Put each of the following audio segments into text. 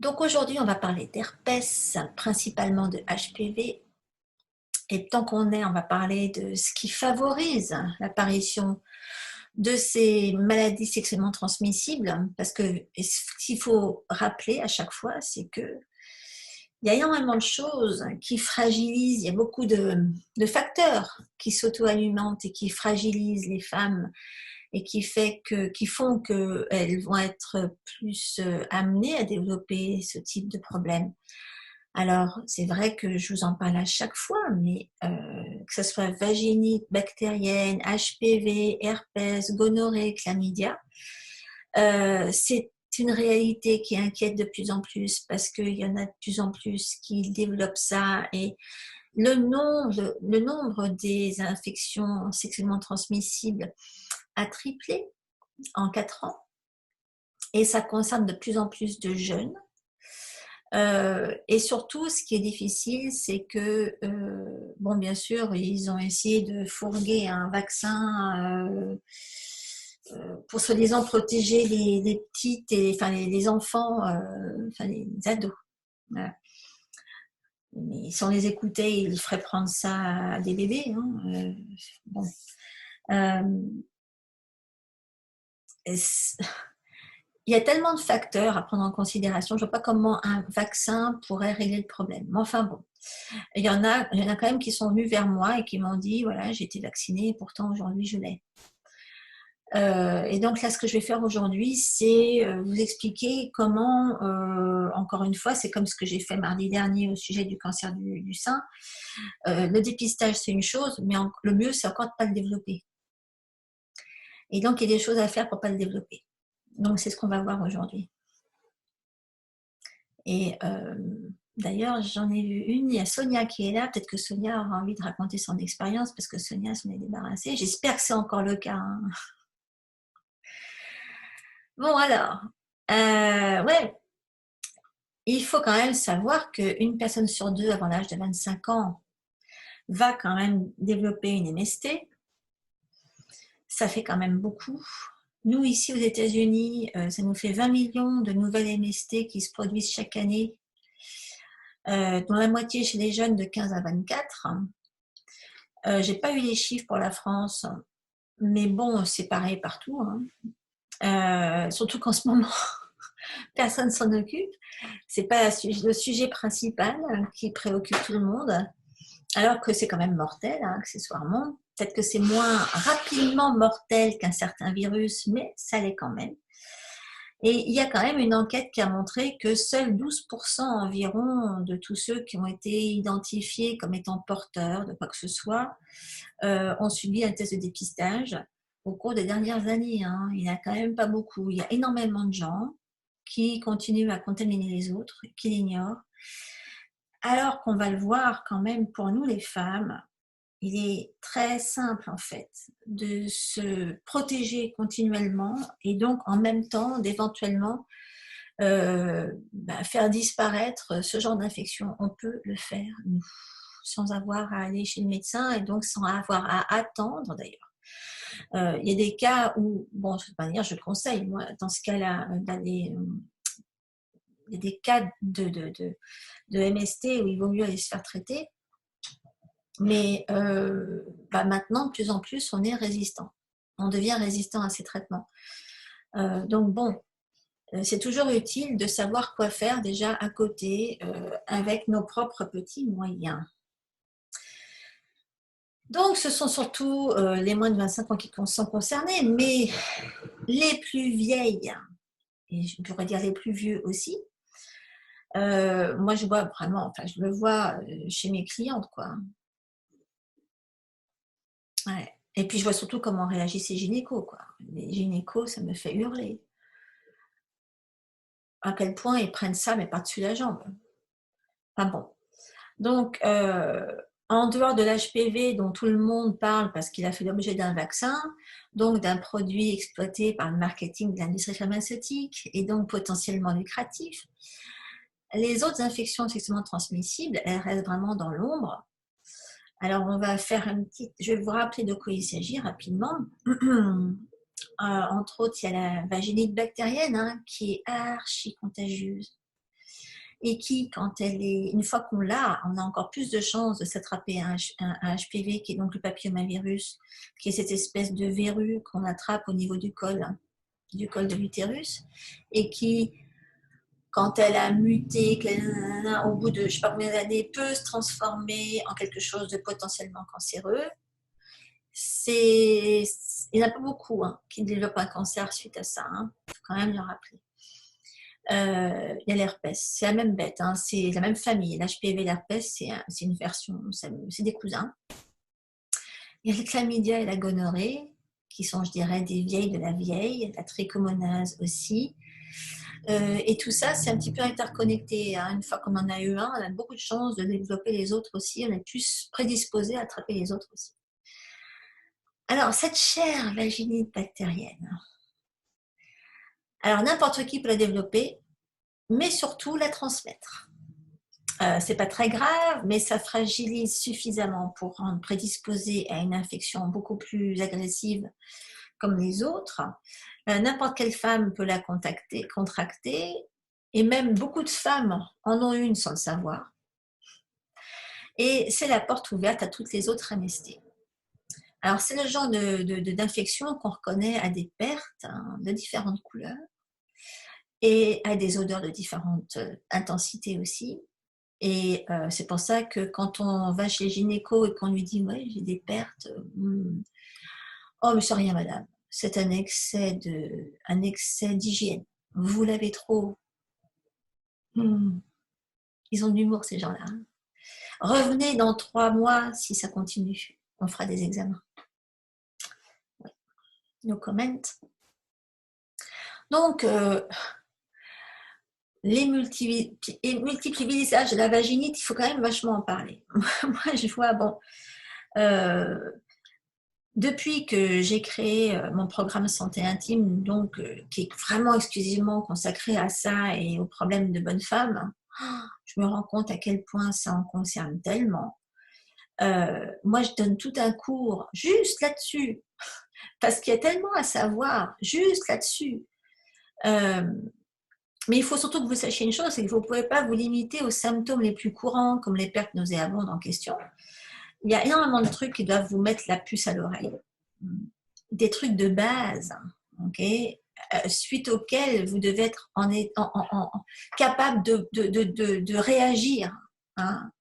Donc aujourd'hui, on va parler d'herpès, principalement de HPV. Et tant qu'on est, on va parler de ce qui favorise l'apparition de ces maladies sexuellement transmissibles. Parce que ce qu'il faut rappeler à chaque fois, c'est que il y a énormément de choses qui fragilisent, il y a beaucoup de facteurs qui s'auto-alimentent et qui fragilisent les femmes et qui font qu'elles vont être plus amenées à développer ce type de problème. Alors, c'est vrai que je vous en parle à chaque fois, mais que ce soit vaginite, bactérienne, HPV, herpès, gonorrhée, chlamydia, c'est une réalité qui inquiète de plus en plus parce qu'il y en a de plus en plus qui développent ça et le nombre des infections sexuellement transmissibles a triplé en 4 ans et ça concerne de plus en plus de jeunes. Et surtout, ce qui est difficile, c'est que, bon, bien sûr, ils ont essayé de fourguer un vaccin pour soi-disant protéger les petites, et, enfin les enfants, enfin les ados. Voilà. Mais si on les écoutait, ils feraient prendre ça à des bébés. Hein, bon. Euh, Il y a tellement de facteurs à prendre en considération, je ne vois pas comment un vaccin pourrait régler le problème. Mais enfin bon, il y en a quand même qui sont venus vers moi et qui m'ont dit, voilà, j'ai été vaccinée et pourtant aujourd'hui je l'ai. Et donc là, ce que je vais faire aujourd'hui, c'est vous expliquer comment, encore une fois, c'est comme ce que j'ai fait mardi dernier au sujet du cancer du sein. Le dépistage, c'est une chose, mais le mieux, c'est encore de ne pas le développer. Et donc, il y a des choses à faire pour ne pas le développer. Donc, c'est ce qu'on va voir aujourd'hui. Et d'ailleurs, j'en ai vu une, il y a Sonia qui est là, peut-être que Sonia aura envie de raconter son expérience, parce que Sonia s'en est débarrassée. J'espère que c'est encore le cas. Hein. Bon alors, ouais, il faut quand même savoir qu'une personne sur deux avant l'âge de 25 ans va quand même développer une MST. Ça fait quand même beaucoup. Nous, ici aux États-Unis, ça nous fait 20 millions de nouvelles MST qui se produisent chaque année, dont la moitié chez les jeunes de 15 à 24. J'ai pas eu les chiffres pour la France, mais bon, c'est pareil partout. Hein. Surtout qu'en ce moment, personne s'en occupe. C'est pas le sujet principal qui préoccupe tout le monde, alors que c'est quand même mortel, hein, accessoirement. Peut-être que c'est moins rapidement mortel qu'un certain virus, mais ça l'est quand même. Et il y a quand même une enquête qui a montré que seuls 12% environ de tous ceux qui ont été identifiés comme étant porteurs de quoi que ce soit ont subi un test de dépistage au cours des dernières années. Hein. Il n'y en a quand même pas beaucoup. Il y a énormément de gens qui continuent à contaminer les autres, qui l'ignorent. Alors qu'on va le voir quand même pour nous les femmes, il est très simple en fait de se protéger continuellement et donc en même temps d'éventuellement faire disparaître ce genre d'infection. On peut le faire nous, sans avoir à aller chez le médecin et donc sans avoir à attendre d'ailleurs. Il y a des cas où, bon, de toute manière, je conseille, moi, dans ce cas-là, d'aller. Il y a des cas de MST où il vaut mieux aller se faire traiter. Mais maintenant, de plus en plus, on est résistant. On devient résistant à ces traitements. Donc bon, c'est toujours utile de savoir quoi faire déjà à côté avec nos propres petits moyens. Donc ce sont surtout les moins de 25 ans qui sont concernés, mais les plus vieilles, et je pourrais dire les plus vieux aussi, moi je vois vraiment, enfin je le vois chez mes clientes, quoi. Ouais. Et puis je vois surtout comment réagissent ces gynécos, quoi. Les gynécos, ça me fait hurler. À quel point ils prennent ça, mais par-dessus la jambe. Enfin bon. Donc, en dehors de l'HPV dont tout le monde parle parce qu'il a fait l'objet d'un vaccin, donc d'un produit exploité par le marketing de l'industrie pharmaceutique et donc potentiellement lucratif, les autres infections sexuellement transmissibles, elles restent vraiment dans l'ombre. Alors, on va faire une petite. Je vais vous rappeler de quoi il s'agit rapidement. Entre autres, il y a la vaginite bactérienne qui est archi contagieuse. et qui, quand une fois qu'on l'a, on a encore plus de chances de s'attraper un HPV, qui est donc le papillomavirus, qui est cette espèce de verrue qu'on attrape au niveau du col de l'utérus, et qui, quand elle a muté, au bout de je ne sais pas combien d'années, peut se transformer en quelque chose de potentiellement cancéreux. Il n'y en a pas beaucoup qui développent un cancer suite à ça, il faut quand même le rappeler. Il y a l'herpès, c'est la même bête, c'est la même famille. L'HPV et l'herpès, c'est une version, c'est des cousins. Il y a le chlamydia et la gonorrhée, qui sont, je dirais, des vieilles de la vieille, la trichomonase aussi. Et tout ça, c'est un petit peu interconnecté. Une fois qu'on en a eu un, on a beaucoup de chances de développer les autres aussi. On est plus prédisposé à attraper les autres aussi. Alors, cette chère vaginite bactérienne, alors n'importe qui peut la développer, mais surtout la transmettre. C'est pas très grave, mais ça fragilise suffisamment pour rendre prédisposé à une infection beaucoup plus agressive comme les autres. N'importe quelle femme peut la contracter, et même beaucoup de femmes en ont une sans le savoir. Et c'est la porte ouverte à toutes les autres MST. Alors, c'est le genre d'infection qu'on reconnaît à des pertes de différentes couleurs et à des odeurs de différentes intensités aussi. Et c'est pour ça que quand on va chez le gynéco et qu'on lui dit « ouais, j'ai des pertes », oh, mais c'est rien, madame, c'est un excès d'hygiène. Vous l'avez trop. Ils ont de l'humour, ces gens-là. Revenez dans 3 mois si ça continue. On fera des examens. Ouais. No comment. Donc, les multiples visages de la vaginite, il faut quand même vachement en parler. Moi, je vois, depuis que j'ai créé mon programme santé intime, donc qui est vraiment exclusivement consacré à ça et aux problèmes de bonnes femmes, je me rends compte à quel point ça en concerne tellement. Moi, je donne tout un cours juste là-dessus, parce qu'il y a tellement à savoir juste là-dessus. Mais il faut surtout que vous sachiez une chose, c'est que vous ne pouvez pas vous limiter aux symptômes les plus courants, comme les pertes nauséabondes en question. Il y a énormément de trucs qui doivent vous mettre la puce à l'oreille. Des trucs de base, suite auxquels vous devez être capable de réagir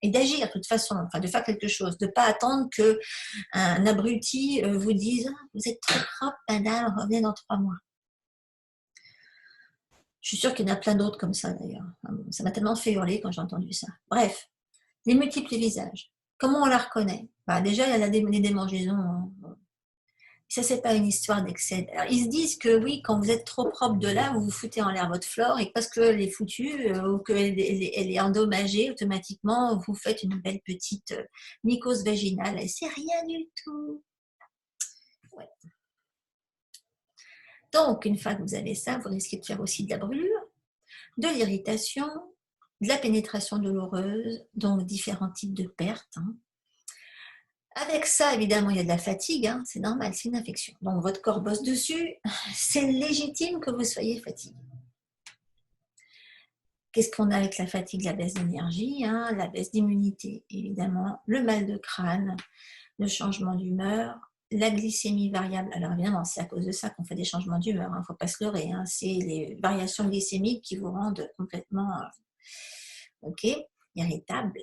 et d'agir de toute façon, de faire quelque chose, de ne pas attendre qu'un abruti vous dise « vous êtes trop propre, madame, revenez dans 3 mois ». Je suis sûre qu'il y en a plein d'autres comme ça d'ailleurs. Ça m'a tellement fait hurler quand j'ai entendu ça. Bref, les multiples visages. Comment on la reconnaît? Déjà, il y a les démangeaisons. Ça, c'est pas une histoire d'excès. Alors, ils se disent que oui, quand vous êtes trop propre de là, vous vous foutez en l'air votre flore, et parce qu'elle est foutue ou qu'elle est endommagée, automatiquement, vous faites une belle petite mycose vaginale. Et c'est rien du tout. Ouais. Donc, une fois que vous avez ça, vous risquez de faire aussi de la brûlure, de l'irritation, de la pénétration douloureuse, donc différents types de pertes. Avec ça, évidemment, il y a de la fatigue, c'est normal, c'est une infection. Donc, votre corps bosse dessus, c'est légitime que vous soyez fatigué. Qu'est-ce qu'on a avec la fatigue? La baisse d'énergie, la baisse d'immunité, évidemment, le mal de crâne, le changement d'humeur, la glycémie variable. Alors évidemment, c'est à cause de ça qu'on fait des changements d'humeur, il ne faut pas se leurrer. C'est les variations glycémiques qui vous rendent complètement irritable.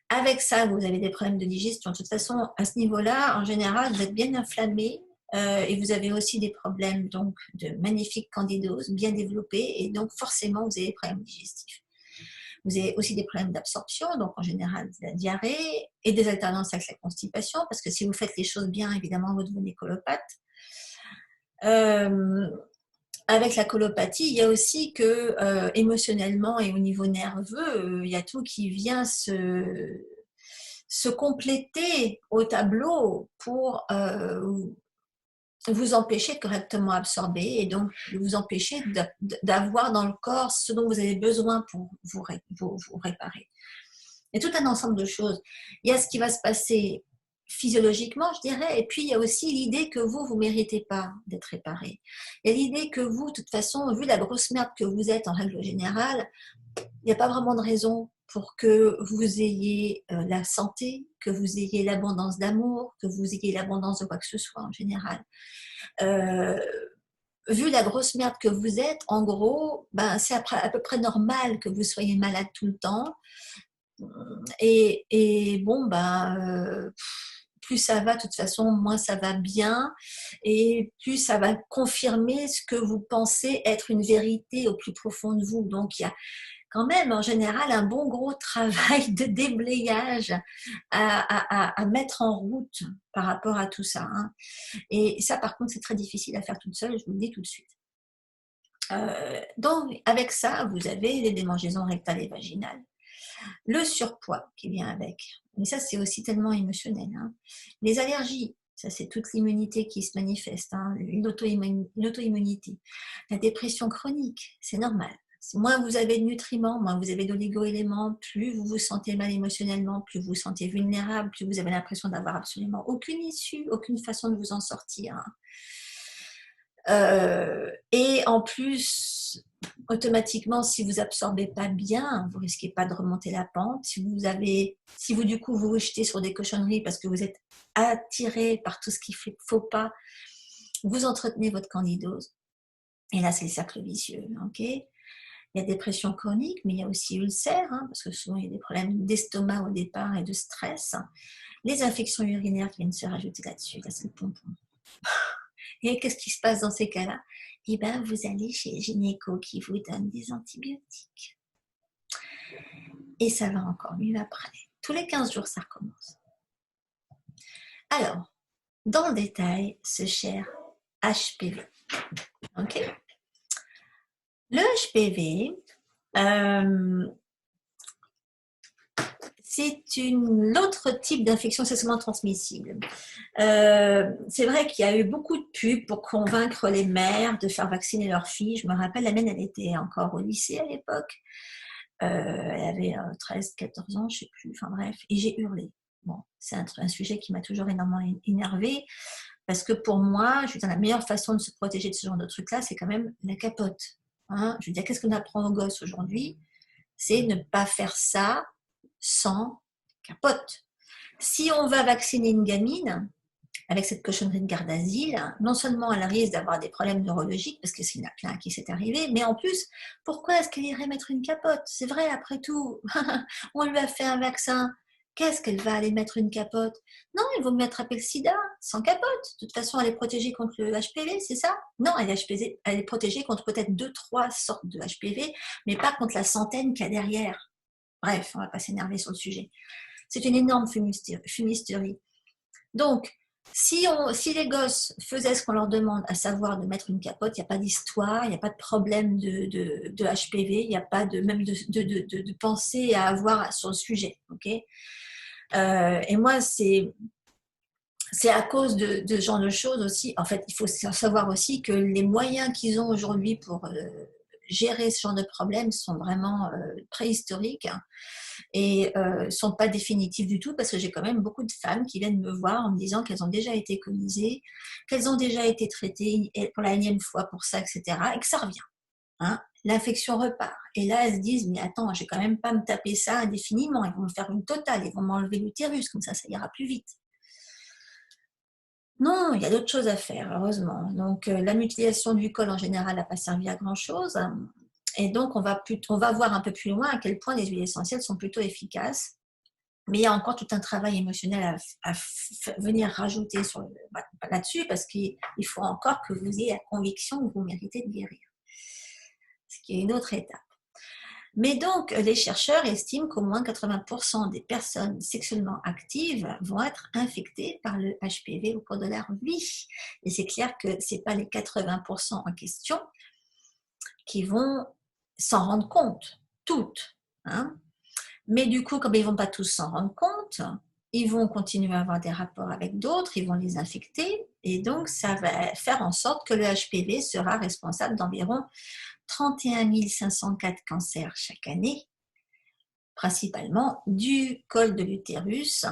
Avec ça, vous avez des problèmes de digestion. De toute façon, à ce niveau-là, en général, vous êtes bien inflammé et vous avez aussi des problèmes donc, de magnifique candidose bien développés et donc forcément, vous avez des problèmes digestifs. Vous avez aussi des problèmes d'absorption, donc en général de la diarrhée et des alternances avec la constipation, parce que si vous faites les choses bien, évidemment, vous devenez colopathe. Avec la colopathie, il y a aussi que émotionnellement et au niveau nerveux, il y a tout qui vient se compléter au tableau pour vous empêcher de correctement absorber et donc vous empêcher d'avoir dans le corps ce dont vous avez besoin pour vous réparer. Il y a tout un ensemble de choses. Il y a ce qui va se passer physiologiquement, je dirais. Et puis, il y a aussi l'idée que vous ne méritez pas d'être réparé. Il y a l'idée que vous, de toute façon, vu la grosse merde que vous êtes en règle générale, il n'y a pas vraiment de raison pour que vous ayez la santé, que vous ayez l'abondance d'amour, que vous ayez l'abondance de quoi que ce soit en général. Vu la grosse merde que vous êtes, en gros, ben, c'est à peu près normal que vous soyez malade tout le temps. Et bon, ben, plus ça va, de toute façon, moins ça va bien, et plus ça va confirmer ce que vous pensez être une vérité au plus profond de vous. Donc, il y a quand même, en général, un bon gros travail de déblayage à mettre en route par rapport à tout ça. Hein. Et ça, par contre, c'est très difficile à faire toute seule, je vous le dis tout de suite. Donc, avec ça, vous avez les démangeaisons rectales et vaginales. Le surpoids qui vient avec. Mais ça, c'est aussi tellement émotionnel. Hein. Les allergies, ça, c'est toute l'immunité qui se manifeste, hein, l'auto-immunité. La dépression chronique, c'est normal. Moins vous avez de nutriments, moins vous avez d'oligo-éléments, plus vous vous sentez mal émotionnellement, plus vous vous sentez vulnérable, plus vous avez l'impression d'avoir absolument aucune issue, aucune façon de vous en sortir. Hein. Et en plus, automatiquement, si vous absorbez pas bien, vous risquez pas de remonter la pente. Si vous du coup vous vous jetez sur des cochonneries parce que vous êtes attiré par tout ce qui fait faux pas, vous entretenez votre candidose. Et là, c'est le cercle vicieux. Ok. Il y a dépression chronique, mais il y a aussi ulcère, hein, parce que souvent il y a des problèmes d'estomac au départ et de stress. Les infections urinaires qui viennent se rajouter là-dessus. Là, c'est le pompon. Et qu'est-ce qui se passe dans ces cas-là? Eh bien, vous allez chez le gynéco qui vous donne des antibiotiques. Et ça va encore mieux après. Tous les 15 jours, ça recommence. Alors, dans le détail, ce cher HPV. Ok. Le HPV, c'est l'autre type d'infection sexuellement transmissible. C'est vrai qu'il y a eu beaucoup de pubs pour convaincre les mères de faire vacciner leurs filles. Je me rappelle, la mienne, elle était encore au lycée à l'époque. Elle avait 13, 14 ans, je ne sais plus. Enfin bref, et j'ai hurlé. Bon, c'est un sujet qui m'a toujours énormément énervée. Parce que pour moi, je veux dire, la meilleure façon de se protéger de ce genre de truc-là, c'est quand même la capote. Hein, je veux dire, qu'est-ce qu'on apprend aux gosses aujourd'hui? C'est ne pas faire ça sans capote. Si on va vacciner une gamine avec cette cochonnerie de garde d'asile, non seulement elle risque d'avoir des problèmes neurologiques, parce que c'est une plein qui s'est arrivé, mais en plus, pourquoi est-ce qu'elle irait mettre une capote? C'est vrai, après tout, on lui a fait un vaccin. Qu'est-ce qu'elle va aller mettre une capote? Non, il vaut mieux attraper le sida sans capote. De toute façon, elle est protégée contre le HPV, c'est ça? Non, elle est protégée contre peut-être 2-3 sortes de HPV, mais pas contre la centaine qu'il y a derrière. Bref, on ne va pas s'énerver sur le sujet. C'est une énorme fumisterie. Donc, si les gosses faisaient ce qu'on leur demande, à savoir de mettre une capote, il n'y a pas d'histoire, il n'y a pas de problème de HPV, il n'y a pas même de pensée à avoir sur le sujet. Okay, et moi, c'est à cause de ce genre de choses aussi. En fait, il faut savoir aussi que les moyens qu'ils ont aujourd'hui pour gérer ce genre de problèmes sont vraiment préhistoriques. Et ne sont pas définitives du tout, parce que j'ai quand même beaucoup de femmes qui viennent me voir en me disant qu'elles ont déjà été conisées, qu'elles ont déjà été traitées pour la énième fois pour ça, etc. et que ça revient. Hein. L'infection repart. Et là, elles se disent, mais attends, je vais quand même pas me taper ça indéfiniment, ils vont me faire une totale, ils vont m'enlever l'utérus, comme ça ira plus vite. Non, il y a d'autres choses à faire, heureusement. Donc, la mutilation du col, en général, n'a pas servi à grand-chose. Et donc, on va voir un peu plus loin à quel point les huiles essentielles sont plutôt efficaces. Mais il y a encore tout un travail émotionnel à venir rajouter là-dessus, parce qu'il faut encore que vous ayez la conviction que vous méritez de guérir. Ce qui est une autre étape. Mais donc, les chercheurs estiment qu'au moins 80% des personnes sexuellement actives vont être infectées par le HPV au cours de leur vie. Et c'est clair que ce n'est pas les 80% en question qui vont s'en rendre compte, toutes. Hein. Mais du coup, comme ils ne vont pas tous s'en rendre compte, ils vont continuer à avoir des rapports avec d'autres, ils vont les infecter, et donc ça va faire en sorte que le HPV sera responsable d'environ 31 504 cancers chaque année, principalement du col de l'utérus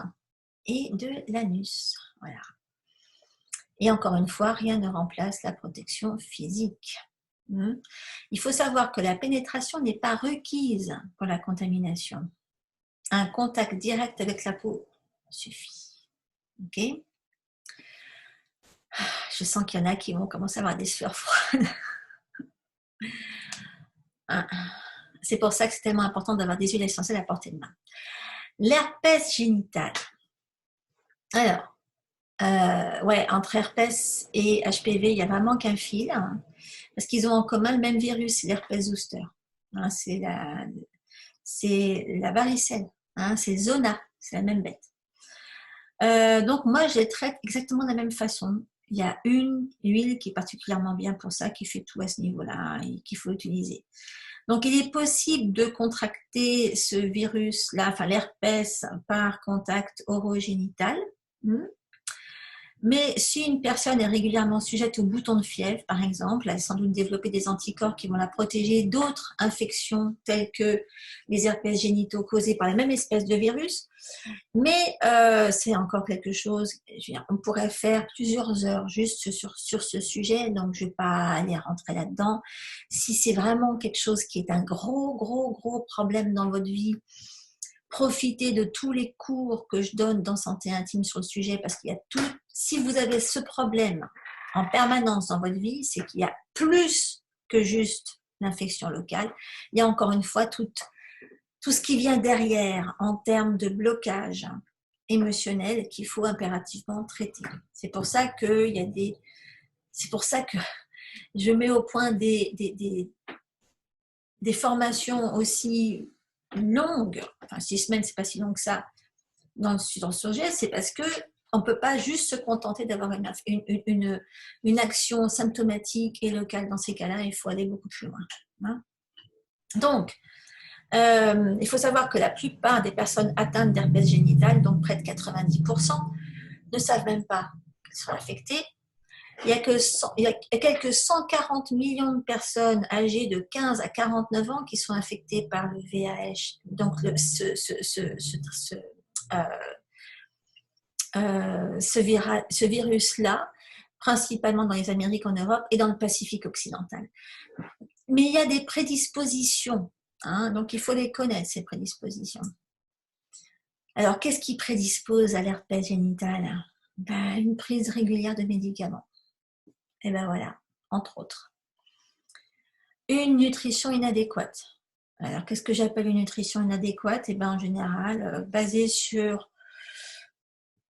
et de l'anus. Voilà. Et encore une fois, rien ne remplace la protection physique. Il faut savoir que la pénétration n'est pas requise pour la contamination. Un contact direct avec la peau suffit. Ok? Je sens qu'il y en a qui vont commencer à avoir des sueurs froides. C'est pour ça que c'est tellement important d'avoir des huiles essentielles à portée de main. L'herpès génital. Alors, ouais, entre herpès et HPV, il n'y a vraiment qu'un fil, hein, parce qu'ils ont en commun le même virus, l'herpès zoster. Hein, c'est la varicelle, hein, c'est Zona, c'est la même bête. Donc moi, je les traite exactement de la même façon. Il y a une huile qui est particulièrement bien pour ça, qui fait tout à ce niveau-là et qu'il faut utiliser. Donc, il est possible de contracter ce virus-là, enfin l'herpès, par contact orogénital. Mais si une personne est régulièrement sujette aux boutons de fièvre, par exemple, elle a sans doute développé des anticorps qui vont la protéger d'autres infections telles que les herpès génitaux causés par la même espèce de virus. Mais c'est encore quelque chose, on pourrait faire plusieurs heures juste sur ce sujet, donc je ne vais pas aller rentrer là-dedans. Si c'est vraiment quelque chose qui est un gros problème dans votre vie, profitez de tous les cours que je donne dans Santé Intime sur le sujet, parce qu'il y a tout. Si vous avez ce problème en permanence dans votre vie, c'est qu'il y a plus que juste l'infection locale. Il y a encore une fois tout ce qui vient derrière en termes de blocage émotionnel qu'il faut impérativement traiter. C'est pour ça que je mets au point des formations aussi longues. Enfin, 6 semaines, c'est pas si long que ça dans le sujet, c'est parce que on ne peut pas juste se contenter d'avoir une action symptomatique et locale. Dans ces cas-là, il faut aller beaucoup plus loin. Hein. Donc, il faut savoir que la plupart des personnes atteintes d'herpès génital, donc près de 90%, ne savent même pas qu'elles sont affectées. Il y a quelques 140 millions de personnes âgées de 15 à 49 ans qui sont affectées par le VAH, donc ce virus-là, principalement dans les Amériques, en Europe et dans le Pacifique occidental. Mais il y a des prédispositions, hein, donc il faut les connaître, ces prédispositions. Alors, qu'est-ce qui prédispose à l'herpès génital? Une prise régulière de médicaments. Et ben voilà, entre autres. Une nutrition inadéquate. Alors, qu'est-ce que j'appelle une nutrition inadéquate? Et ben, en général, basée sur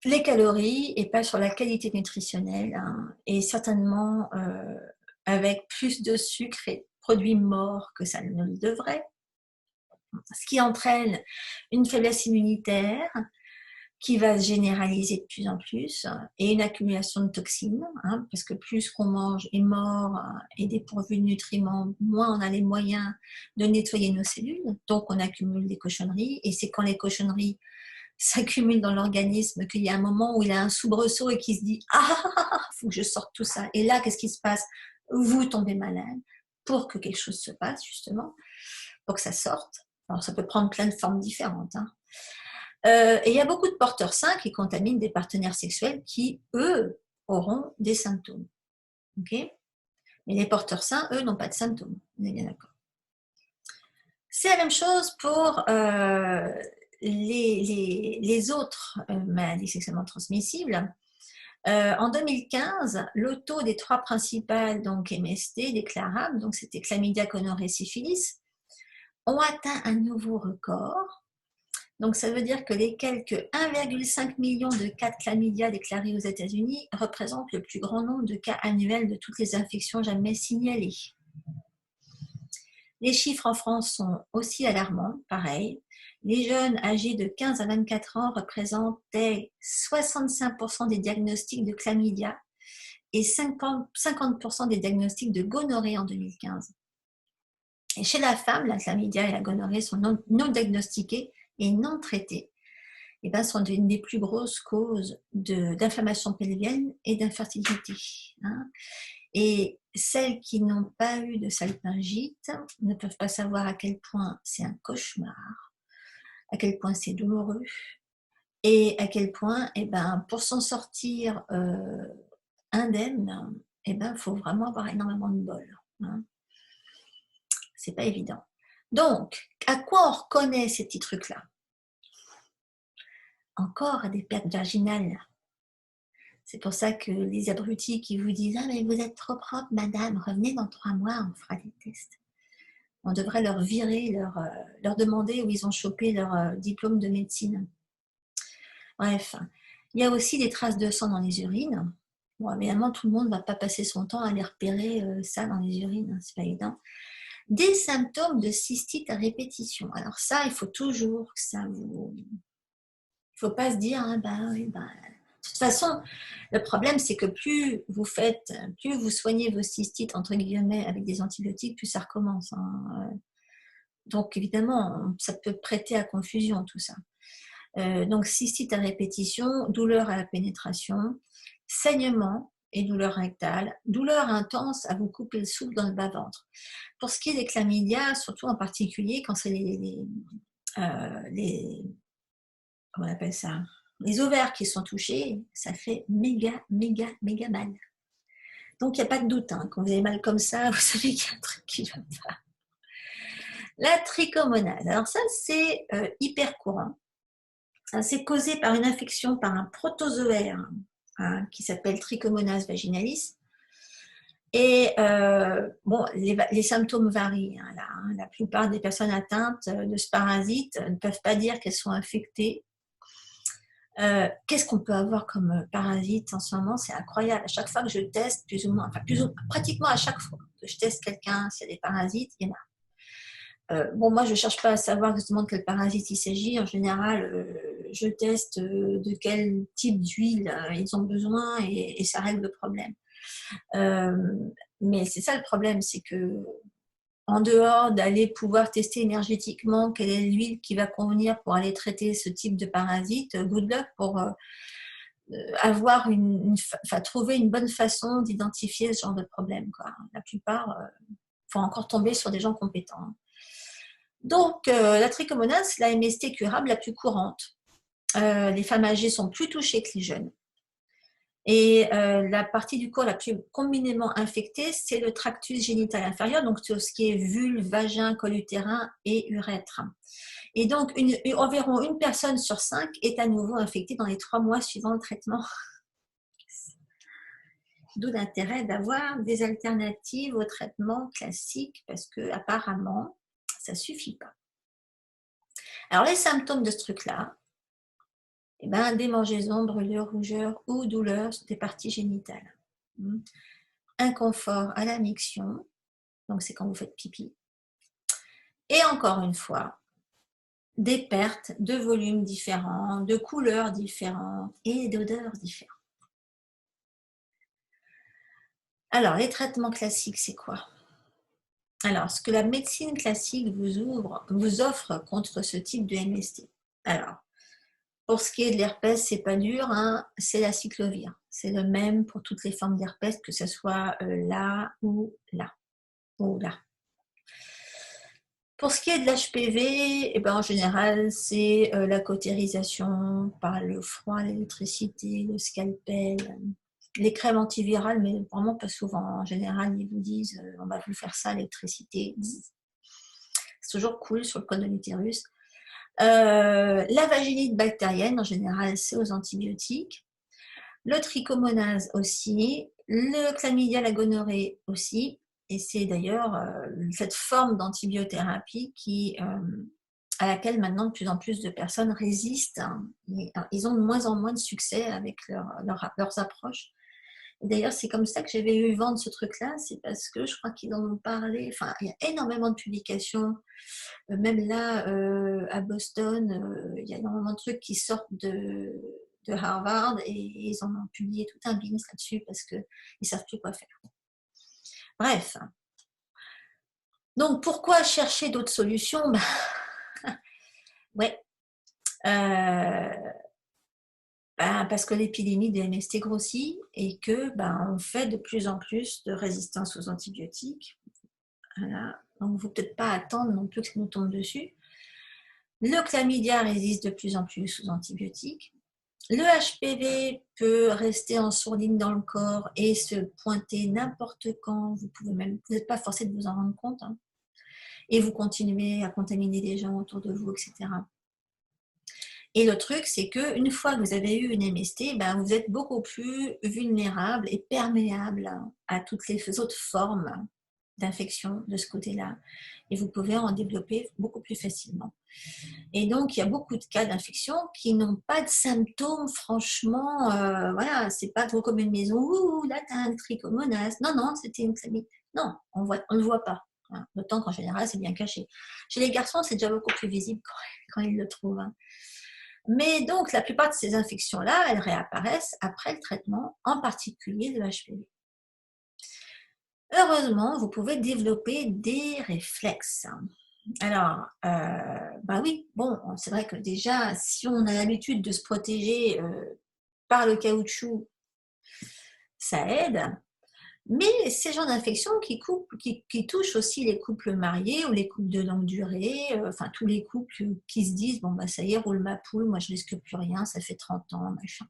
les calories et pas sur la qualité nutritionnelle, hein, et certainement avec plus de sucre et produits morts que ça ne le devrait, ce qui entraîne une faiblesse immunitaire qui va se généraliser de plus en plus et une accumulation de toxines, hein, parce que plus qu'on mange est mort et dépourvu de nutriments, moins on a les moyens de nettoyer nos cellules, donc on accumule des cochonneries, et c'est quand les cochonneries s'accumulent dans l'organisme qu'il y a un moment où il a un soubresaut et qu'il se dit « Ah, il faut que je sorte tout ça ». Et là, qu'est-ce qui se passe? Vous tombez malade pour que quelque chose se passe, justement, pour que ça sorte. Alors, ça peut prendre plein de formes différentes. Hein. Et il y a beaucoup de porteurs sains qui contaminent des partenaires sexuels qui, eux, auront des symptômes. Okay, mais les porteurs sains, eux, n'ont pas de symptômes. On est bien d'accord. C'est la même chose pour les autres maladies sexuellement transmissibles. En 2015, le taux des 3 principales donc MST déclarables, donc c'était chlamydia, gonorrhée, syphilis, ont atteint un nouveau record. Donc ça veut dire que les quelques 1,5 million de cas de chlamydia déclarés aux États-Unis représentent le plus grand nombre de cas annuels de toutes les infections jamais signalées. Les chiffres en France sont aussi alarmants, pareil. Les jeunes âgés de 15 à 24 ans représentaient 65% des diagnostics de chlamydia et 50% des diagnostics de gonorrhée en 2015. Et chez la femme, la chlamydia et la gonorrhée sont non diagnostiquées et non traitées. Et ben, sont une des plus grosses causes d'inflammation pelvienne et d'infertilité. Hein. Et celles qui n'ont pas eu de salpingite ne peuvent pas savoir à quel point c'est un cauchemar, à quel point c'est douloureux, et à quel point, eh ben, pour s'en sortir indemne, eh ben, faut vraiment avoir énormément de bol, hein. C'est pas évident. Donc, à quoi on reconnaît ces petits trucs-là? Encore à des pertes vaginales. C'est pour ça que les abrutis qui vous disent: «Ah mais vous êtes trop propre madame, revenez dans 3 mois, on fera des tests». On devrait leur virer, leur demander où ils ont chopé leur diplôme de médecine. Bref, il y a aussi des traces de sang dans les urines. Bon, évidemment, tout le monde ne va pas passer son temps à les repérer, ça dans les urines, hein, c'est pas évident. Des symptômes de cystite à répétition. Alors ça, il faut toujours que ça vous... Il faut pas se dire: «Ah bah oui, bah» de toute façon, le problème, c'est que plus vous soignez vos cystites, entre guillemets, avec des antibiotiques, plus ça recommence, hein. Donc évidemment, ça peut prêter à confusion tout ça. Donc cystite à répétition, douleur à la pénétration, saignement et douleur rectale, douleur intense à vous couper le souffle dans le bas-ventre. Pour ce qui est des chlamydia, surtout en particulier quand c'est les comment on appelle ça? Les ovaires qui sont touchés, ça fait méga, méga, méga mal. Donc il n'y a pas de doute, hein, quand vous avez mal comme ça, vous savez qu'il y a un truc qui va pas. La trichomonase, alors ça c'est hyper courant. C'est causé par une infection par un protozoaire, hein, qui s'appelle Trichomonas vaginalis. Et bon, les symptômes varient, hein, là, hein. La plupart des personnes atteintes de ce parasite ne peuvent pas dire qu'elles sont infectées. Qu'est-ce qu'on peut avoir comme parasite en ce moment? C'est incroyable. À chaque fois que je teste, pratiquement à chaque fois que je teste quelqu'un s'il y a des parasites, il y en a. Bon, moi, je ne cherche pas à savoir exactement de quel parasite il s'agit. En général, je teste de quel type d'huile ils ont besoin et ça règle le problème. Mais c'est ça le problème, c'est que en dehors d'aller pouvoir tester énergétiquement quelle est l'huile qui va convenir pour aller traiter ce type de parasite, good luck pour avoir trouver une bonne façon d'identifier ce genre de problème, quoi. La plupart, faut encore tomber sur des gens compétents, hein. Donc, la trichomonase, c'est la MST curable la plus courante. Les femmes âgées sont plus touchées que les jeunes. Et la partie du corps la plus communément infectée, c'est le tractus génital inférieur, donc tout ce qui est vulve, vagin, col utérin et urètre. Et donc, environ une personne sur 5 est à nouveau infectée dans les 3 mois suivant le traitement. D'où l'intérêt d'avoir des alternatives au traitement classique, parce que apparemment, ça ne suffit pas. Alors, les symptômes de ce truc-là, eh ben, démangeaisons, brûlures, rougeurs ou douleurs des parties génitales. Inconfort à la miction, donc c'est quand vous faites pipi. Et encore une fois, des pertes de volumes différents, de couleurs différentes et d'odeurs différentes. Alors, les traitements classiques, c'est quoi? Alors, ce que la médecine classique vous offre contre ce type de MST. Alors, pour ce qui est de l'herpès, c'est pas dur, hein, c'est la cyclovir. C'est le même pour toutes les formes d'herpès, que ce soit là ou là. Ou là. Pour ce qui est de l'HPV, eh ben, en général, c'est la cautérisation par le froid, l'électricité, le scalpel, les crèmes antivirales, mais vraiment pas souvent. En général, ils vous disent on va vous faire ça, l'électricité. C'est toujours cool sur le col de l'utérus. La vaginite bactérienne, en général, c'est aux antibiotiques. Le trichomonase aussi. Le chlamydia, la gonorrhée aussi. Et c'est d'ailleurs cette forme d'antibiothérapie à laquelle maintenant de plus en plus de personnes résistent, hein. Ils ont de moins en moins de succès avec leurs approches. D'ailleurs, c'est comme ça que j'avais eu vent de ce truc-là, c'est parce que je crois qu'ils en ont parlé, enfin, il y a énormément de publications, même là, à Boston, il y a énormément de trucs qui sortent de Harvard et ils en ont publié tout un business là-dessus parce qu'ils ne savent plus quoi faire. Bref. Donc, pourquoi chercher d'autres solutions? Ouais. Parce que l'épidémie de MST grossit et que on fait de plus en plus de résistance aux antibiotiques. Voilà. Donc, il ne faut peut-être pas attendre non plus que ça nous tombe dessus. Le chlamydia résiste de plus en plus sous antibiotiques. Le HPV peut rester en sourdine dans le corps et se pointer n'importe quand. Vous n'êtes pas forcé de vous en rendre compte. Hein. Et vous continuez à contaminer les gens autour de vous, etc. Et le truc, c'est qu'une fois que vous avez eu une MST, ben, vous êtes beaucoup plus vulnérable et perméable à toutes les autres formes d'infection de ce côté-là. Et vous pouvez en développer beaucoup plus facilement. Et donc, il y a beaucoup de cas d'infection qui n'ont pas de symptômes, franchement, voilà, c'est pas trop comme une maison, ouh, là, t'as un trichomonas. Non, non, c'était une chlamyde. Non, on ne le voit pas. Hein. D'autant qu'en général, c'est bien caché. Chez les garçons, c'est déjà beaucoup plus visible quand ils le trouvent. Hein. Mais donc, la plupart de ces infections-là, elles réapparaissent après le traitement, en particulier de HPV. Heureusement, vous pouvez développer des réflexes. Alors, bah oui, bon, c'est vrai que déjà, si on a l'habitude de se protéger par le caoutchouc, ça aide. Mais ces genres d'infections qui touchent aussi les couples mariés ou les couples de longue durée, enfin tous les couples qui se disent, bon bah ça y est, roule ma poule, moi je risque plus rien, ça fait 30 ans, machin.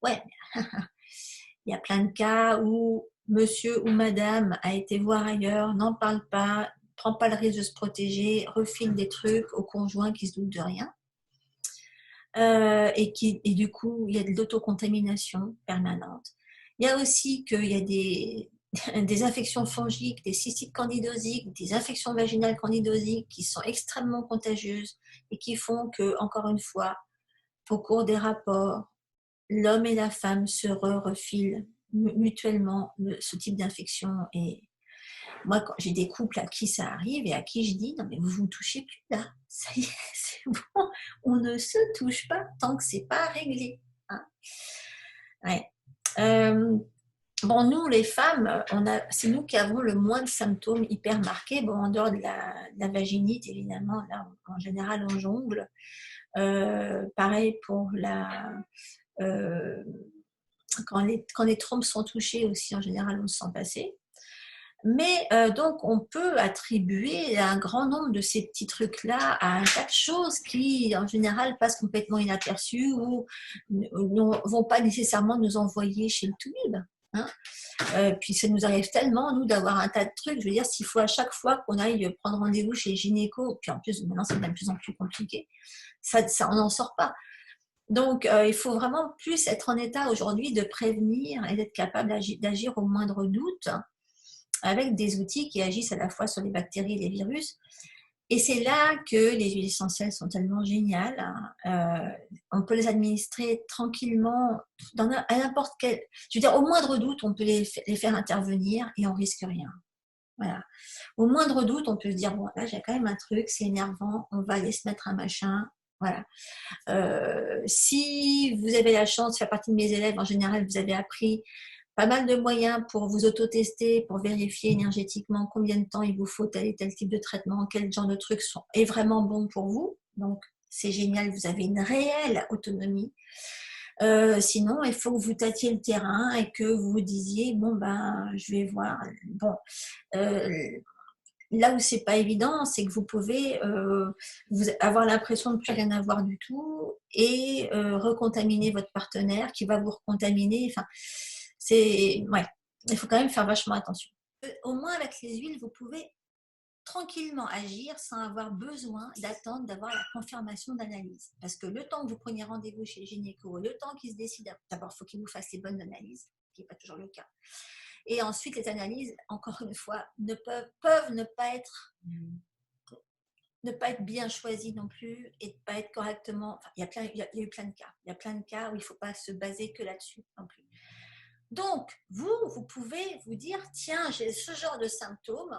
Ouais, il y a plein de cas où monsieur ou madame a été voir ailleurs, n'en parle pas, prend pas le risque de se protéger, refile des trucs au conjoint qui se doute de rien. Et du coup, il y a de l'autocontamination permanente. Il y a aussi qu'il y a des infections fongiques, des cystites candidosiques, des infections vaginales candidosiques qui sont extrêmement contagieuses et qui font que, encore une fois, au cours des rapports, l'homme et la femme se refilent mutuellement ce type d'infection. Et moi, quand j'ai des couples à qui ça arrive et à qui je dis, non mais vous ne touchez plus là, ça y est, c'est bon, on ne se touche pas tant que c'est pas réglé. Hein. Ouais. Bon, nous les femmes, c'est nous qui avons le moins de symptômes hyper marqués. Bon, en dehors de la vaginite, évidemment, là, en général, on jongle. Pareil pour quand les trompes sont touchées aussi, en général, on se sent passer. Mais donc, on peut attribuer un grand nombre de ces petits trucs-là à un tas de choses qui, en général, passent complètement inaperçues ou ne vont pas nécessairement nous envoyer chez le toubib. Hein. Puis ça nous arrive tellement, nous, d'avoir un tas de trucs. Je veux dire, s'il faut à chaque fois qu'on aille prendre rendez-vous chez le gynéco, puis en plus, maintenant, c'est de plus en plus compliqué, ça on n'en sort pas. Donc, il faut vraiment plus être en état aujourd'hui de prévenir et d'être capable d'agir au moindre doute avec des outils qui agissent à la fois sur les bactéries et les virus. Et c'est là que les huiles essentielles sont tellement géniales. On peut les administrer tranquillement à n'importe quel... Je veux dire, au moindre doute, on peut les faire intervenir et on risque rien. Voilà. Au moindre doute, on peut se dire, bon, là, j'ai quand même un truc, c'est énervant, on va aller se mettre un machin. Voilà. Si vous avez la chance de faire partie de mes élèves, en général, vous avez appris pas mal de moyens pour vous auto-tester, pour vérifier énergétiquement combien de temps il vous faut tel et tel type de traitement, quel genre de truc est vraiment bon pour vous. Donc, c'est génial, vous avez une réelle autonomie. Sinon, il faut que vous tâtiez le terrain et que vous vous disiez, bon, ben, je vais voir. Bon, là où c'est pas évident, c'est que vous pouvez avoir l'impression de ne plus rien avoir du tout et recontaminer votre partenaire qui va vous recontaminer. Enfin, ouais, il faut quand même faire vachement attention. Au moins avec les huiles, vous pouvez tranquillement agir sans avoir besoin d'attendre d'avoir la confirmation d'analyse. Parce que le temps que vous preniez rendez-vous chez le gynéco, le temps qu'il se décide, d'abord il faut qu'il vous fasse les bonnes analyses, ce qui n'est pas toujours le cas. Et ensuite, les analyses, encore une fois, peuvent ne pas être bien choisies non plus et ne pas être correctement... Enfin, il y a eu plein de cas. Il y a plein de cas où il ne faut pas se baser que là-dessus non plus. Donc, vous pouvez vous dire, tiens, j'ai ce genre de symptômes,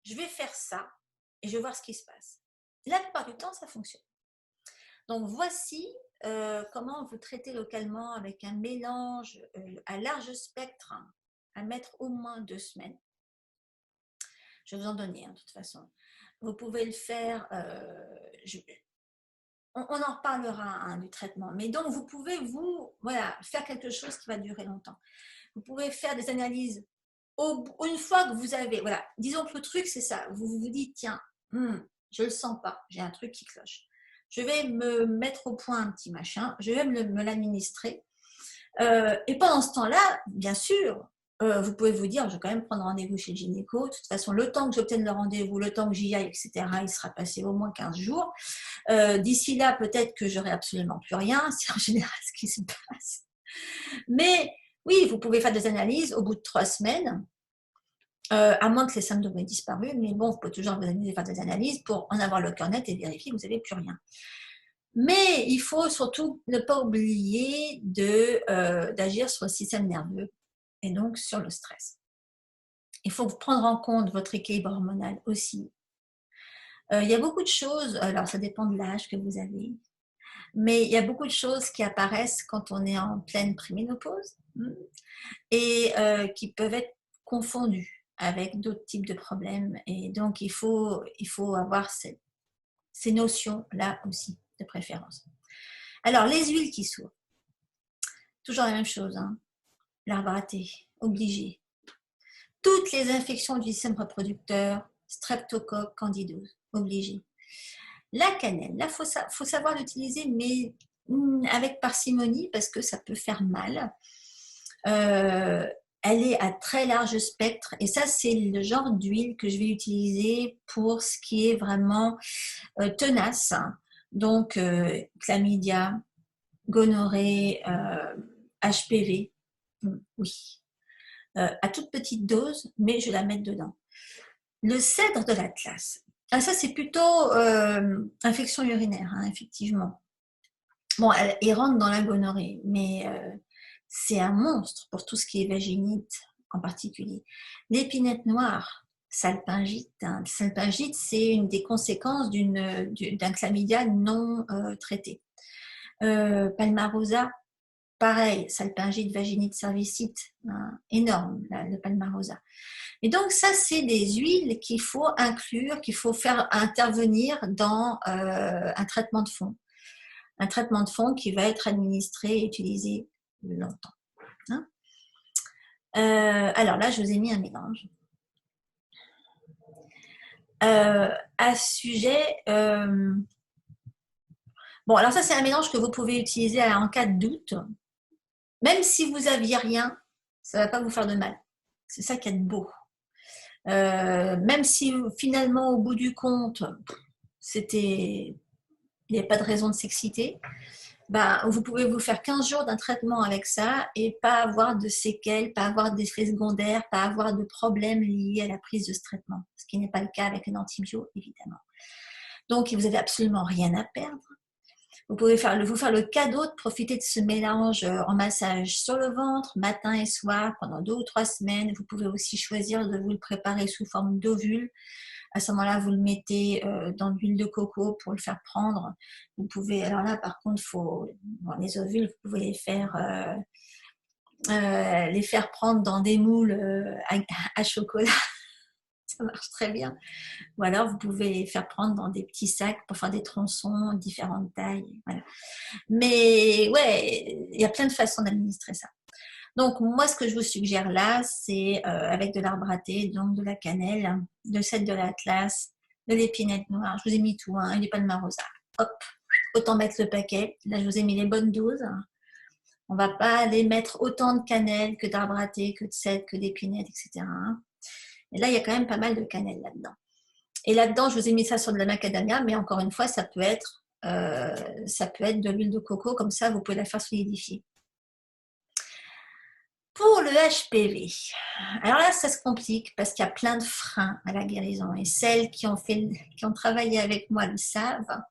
je vais faire ça et je vais voir ce qui se passe. La plupart du temps, ça fonctionne. Donc, voici comment vous traitez localement avec un mélange à large spectre à mettre au moins 2 semaines. Je vais vous en donner, de toute façon. Vous pouvez le faire, on en reparlera du traitement, mais donc vous pouvez faire quelque chose qui va durer longtemps. Vous pouvez faire des analyses une fois que vous avez, disons que le truc c'est ça, vous vous dites, tiens, je le sens pas, j'ai un truc qui cloche. je vais me mettre au point un petit machin, je vais me l'administrer. Et pendant ce temps-là, bien sûr, vous pouvez vous dire, je vais quand même prendre rendez-vous chez le gynéco. De toute façon, le temps que j'obtienne le rendez-vous, le temps que j'y aille, etc., il sera passé au moins 15 jours. D'ici là, peut-être que j'aurai absolument plus rien, c'est en général ce qui se passe. Mais oui, vous pouvez faire des analyses au bout de 3 semaines, à moins que les symptômes aient disparu, mais bon, vous pouvez toujours vous amuser à faire des analyses pour en avoir le cœur net et vérifier que vous n'avez plus rien. Mais il faut surtout ne pas oublier d'agir sur le système nerveux et donc sur le stress. Il faut prendre en compte votre équilibre hormonal aussi. Il y a beaucoup de choses, alors ça dépend de l'âge que vous avez, mais il y a beaucoup de choses qui apparaissent quand on est en pleine préménopause et qui peuvent être confondues avec d'autres types de problèmes. Et donc, il faut avoir ces notions-là aussi, de préférence. Alors, les huiles qui sourent, toujours la même chose, hein. L'arbre à thé, obligé. Toutes les infections du système reproducteur, streptocoque, candidose, obligé. La cannelle, là, faut savoir l'utiliser, mais avec parcimonie, parce que ça peut faire mal. Elle est à très large spectre, et ça, c'est le genre d'huile que je vais utiliser pour ce qui est vraiment tenace. Donc, chlamydia, gonorrhée, HPV, oui. À toute petite dose, mais je la mets dedans. Le cèdre de l'Atlas. Ah, ça, c'est plutôt infection urinaire, hein, effectivement. Bon, il rentre dans la gonorrhée, mais c'est un monstre pour tout ce qui est vaginite en particulier. L'épinette noire, salpingite. Hein. Salpingite, c'est une des conséquences d'un chlamydia non traité. Palmarosa, pareil, salpingite, vaginite, cervicite, hein, énorme, le palmarosa. Et donc ça, c'est des huiles qu'il faut inclure, qu'il faut faire intervenir dans un traitement de fond. Un traitement de fond qui va être administré et utilisé longtemps. Hein. Alors là, je vous ai mis un mélange. À ce sujet, bon, alors ça, c'est un mélange que vous pouvez utiliser en cas de doute. Même si vous n'aviez rien, ça ne va pas vous faire de mal. C'est ça qui est beau. Même si finalement, au bout du compte, il n'y a pas de raison de s'exciter, bah, vous pouvez vous faire 15 jours d'un traitement avec ça et pas avoir de séquelles, pas avoir d'effets secondaires, pas avoir de problèmes liés à la prise de ce traitement, ce qui n'est pas le cas avec un antibio, évidemment. Donc, vous n'avez absolument rien à perdre. Vous pouvez vous faire le cadeau de profiter de ce mélange en massage sur le ventre, matin et soir, pendant 2 ou 3 semaines. Vous pouvez aussi choisir de vous le préparer sous forme d'ovule. À ce moment-là, vous le mettez dans l'huile de coco pour le faire prendre. Vous pouvez, alors là, par contre, les ovules, vous pouvez les faire prendre dans des moules à chocolat. Ça marche très bien. Ou alors, vous pouvez les faire prendre dans des petits sacs pour faire des tronçons, différentes tailles. Voilà. Mais ouais, il y a plein de façons d'administrer ça. Donc, moi, ce que je vous suggère là, c'est avec de l'arbre à thé, donc de la cannelle, de cèdre de l'Atlas, de l'épinette noire. Je vous ai mis tout, hein, et du palmarosa. Hop, autant mettre le paquet. Là, je vous ai mis les bonnes doses. On ne va pas aller mettre autant de cannelle que d'arbre à thé, que de cèdre, que d'épinette, etc. Et là, il y a quand même pas mal de cannelle là-dedans. Et là-dedans, je vous ai mis ça sur de la macadamia, mais encore une fois, ça peut être de l'huile de coco, comme ça, vous pouvez la faire solidifier. Pour le HPV, alors là, ça se complique parce qu'il y a plein de freins à la guérison. Et celles qui ont travaillé avec moi le savent.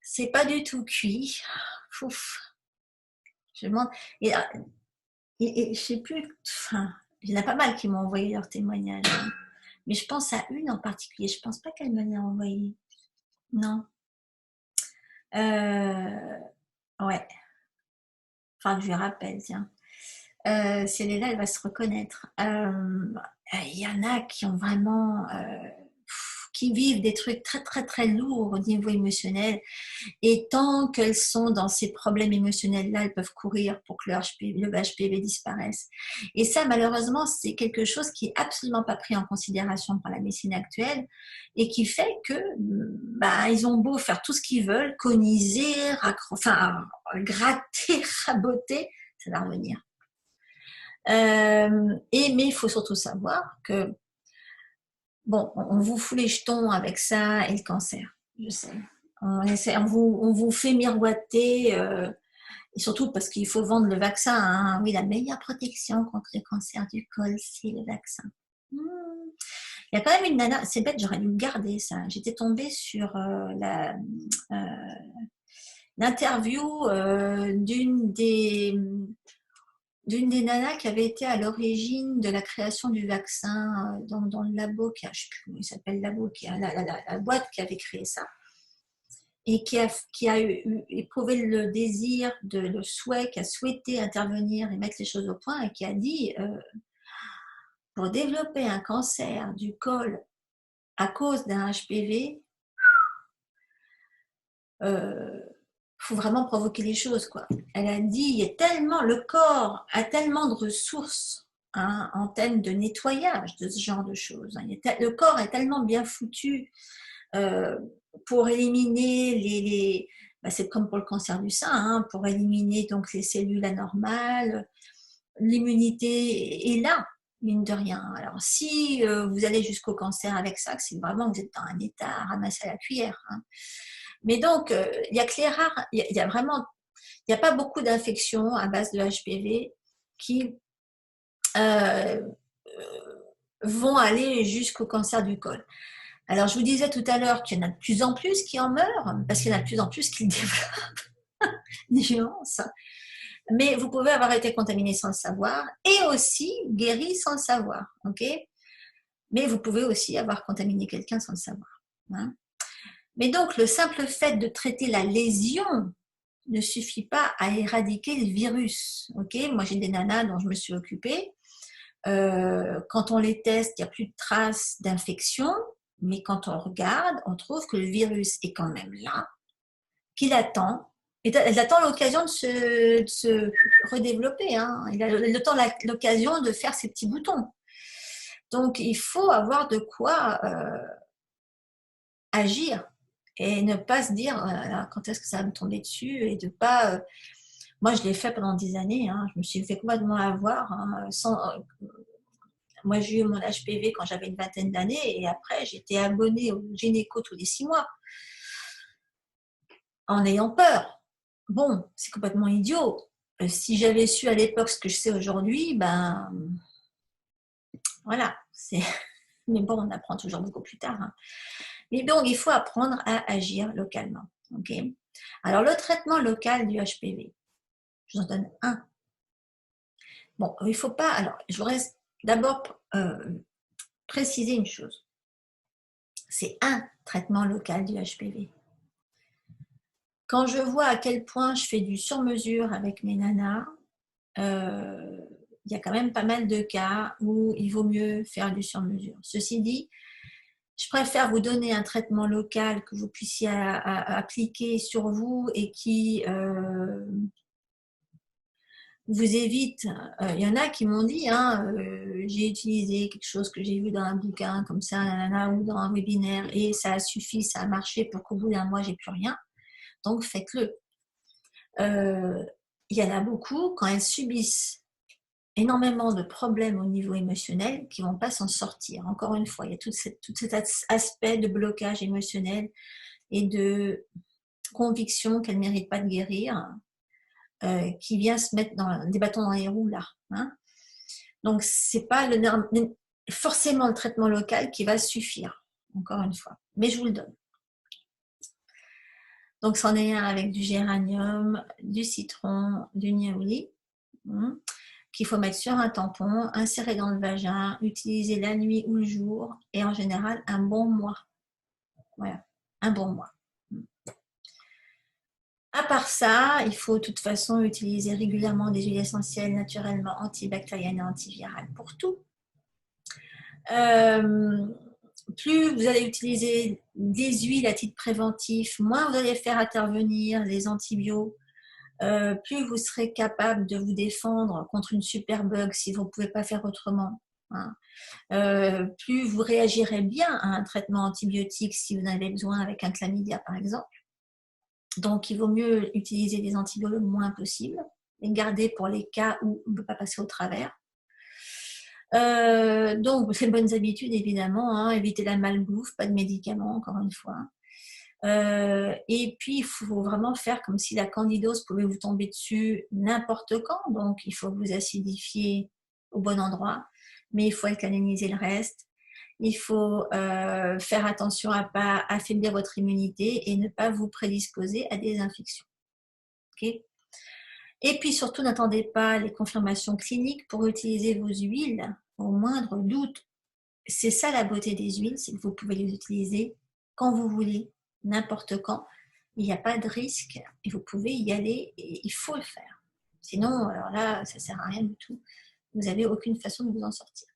C'est pas du tout cuit. Ouf. Je demande. Et je sais plus. Enfin, il y en a pas mal qui m'ont envoyé leur témoignage. Hein. Mais je pense à une en particulier. Je pense pas qu'elle me l'ait envoyé. Non. Ouais. Enfin, que je lui rappelle, tiens. Si elle est là, elle va se reconnaître. Il y en a qui ont vraiment, qui vivent des trucs très très très lourds au niveau émotionnel, et tant qu'elles sont dans ces problèmes émotionnels-là, elles peuvent courir pour que le HPV disparaisse. Et ça, malheureusement, c'est quelque chose qui est absolument pas pris en considération par la médecine actuelle, et qui fait que ils ont beau faire tout ce qu'ils veulent, coniser, gratter, raboter, ça va revenir. Mais il faut surtout savoir que, bon, on vous fout les jetons avec ça et le cancer, je sais. On vous fait miroiter, et surtout parce qu'il faut vendre le vaccin. Hein. Oui, la meilleure protection contre le cancer du col, c'est le vaccin. Il y a quand même une nana, c'est bête, j'aurais dû garder ça. J'étais tombée sur l'interview d'une des nanas qui avait été à l'origine de la création du vaccin dans le labo, je ne sais plus comment il s'appelle, le labo, la boîte qui avait créé ça, et qui a éprouvé le désir, le souhait, qui a souhaité intervenir et mettre les choses au point, et qui a dit pour développer un cancer du col à cause d'un HPV, faut vraiment provoquer les choses, quoi. Elle a dit, le corps a tellement de ressources en termes de nettoyage de ce genre de choses. Le corps est tellement bien foutu pour éliminer c'est comme pour le cancer du sein, pour éliminer donc les cellules anormales. L'immunité est là, mine de rien. Alors si vous allez jusqu'au cancer avec ça, c'est vraiment que vous êtes dans un état à ramasser à la cuillère. Mais donc, il y a que les rares, il y a pas beaucoup d'infections à base de HPV qui vont aller jusqu'au cancer du col. Alors, je vous disais tout à l'heure qu'il y en a de plus en plus qui en meurent, parce qu'il y en a de plus en plus qui le développent, nuance. Mais vous pouvez avoir été contaminé sans le savoir, et aussi guéri sans le savoir, ok ? Mais vous pouvez aussi avoir contaminé quelqu'un sans le savoir. Hein ? Mais donc, le simple fait de traiter la lésion ne suffit pas à éradiquer le virus. Okay, moi, j'ai des nanas dont je me suis occupée. Quand on les teste, il n'y a plus de traces d'infection, mais quand on regarde, on trouve que le virus est quand même là, qu'il attend. Elle attend l'occasion de se redévelopper. Hein. Il attend l'occasion de faire ses petits boutons. Donc, il faut avoir de quoi agir. Et ne pas se dire quand est-ce que ça va me tomber dessus, et de pas. Moi, je l'ai fait pendant des années. Hein, je me suis fait complètement avoir. Hein, moi, j'ai eu mon HPV quand j'avais une vingtaine d'années, et après, j'étais abonnée au gynéco tous les 6 mois, en ayant peur. Bon, c'est complètement idiot. Si j'avais su à l'époque ce que je sais aujourd'hui, voilà. Mais bon, on apprend toujours beaucoup plus tard. Hein. Mais donc, il faut apprendre à agir localement. Okay. Alors, le traitement local du HPV, je vous en donne un. Bon, il ne faut pas... Alors, je voudrais d'abord préciser une chose. C'est un traitement local du HPV. Quand je vois à quel point je fais du sur-mesure avec mes nanas, il y a quand même pas mal de cas où il vaut mieux faire du sur-mesure. Ceci dit, je préfère vous donner un traitement local que vous puissiez appliquer sur vous et qui vous évite. Il y en a qui m'ont dit, j'ai utilisé quelque chose que j'ai vu dans un bouquin comme ça, ou dans un webinaire, et ça a suffi, ça a marché pour qu'au bout d'un mois, j'ai plus rien. Donc, faites-le. Il y en a beaucoup, quand elles subissent énormément de problèmes au niveau émotionnel, qui ne vont pas s'en sortir. Encore une fois, il y a tout cet aspect de blocage émotionnel et de conviction qu'elles ne méritent pas de guérir, qui vient se mettre des bâtons dans les roues là. Hein. Donc, ce n'est pas forcément le traitement local qui va suffire, encore une fois. Mais je vous le donne. Donc, c'en est un avec du géranium, du citron, du niaouli, qu'il faut mettre sur un tampon, insérer dans le vagin, utiliser la nuit ou le jour, et en général, un bon mois. Voilà, un bon mois. À part ça, il faut de toute façon utiliser régulièrement des huiles essentielles naturellement antibactériennes et antivirales pour tout. plus vous allez utiliser des huiles à titre préventif, moins vous allez faire intervenir les antibiotiques, plus vous serez capable de vous défendre contre une superbug si vous ne pouvez pas faire autrement. Hein. Plus vous réagirez bien à un traitement antibiotique si vous en avez besoin avec un chlamydia par exemple. Donc il vaut mieux utiliser des antibiotiques le moins possible et garder pour les cas où on ne peut pas passer au travers. Donc c'est bonnes habitudes évidemment, hein, éviter la malbouffe, pas de médicaments encore une fois. Et puis il faut vraiment faire comme si la candidose pouvait vous tomber dessus n'importe quand, donc il faut vous acidifier au bon endroit, mais il faut alcaliniser le reste. Il faut faire attention à ne pas affaiblir votre immunité et ne pas vous prédisposer à des infections. Okay. Et puis surtout, n'attendez pas les confirmations cliniques pour utiliser vos huiles au moindre doute. C'est ça la beauté des huiles, c'est que vous pouvez les utiliser quand vous voulez, n'importe quand. Il n'y a pas de risque et vous pouvez y aller et il faut le faire. Sinon, alors là, ça ne sert à rien du tout. Vous n'avez aucune façon de vous en sortir.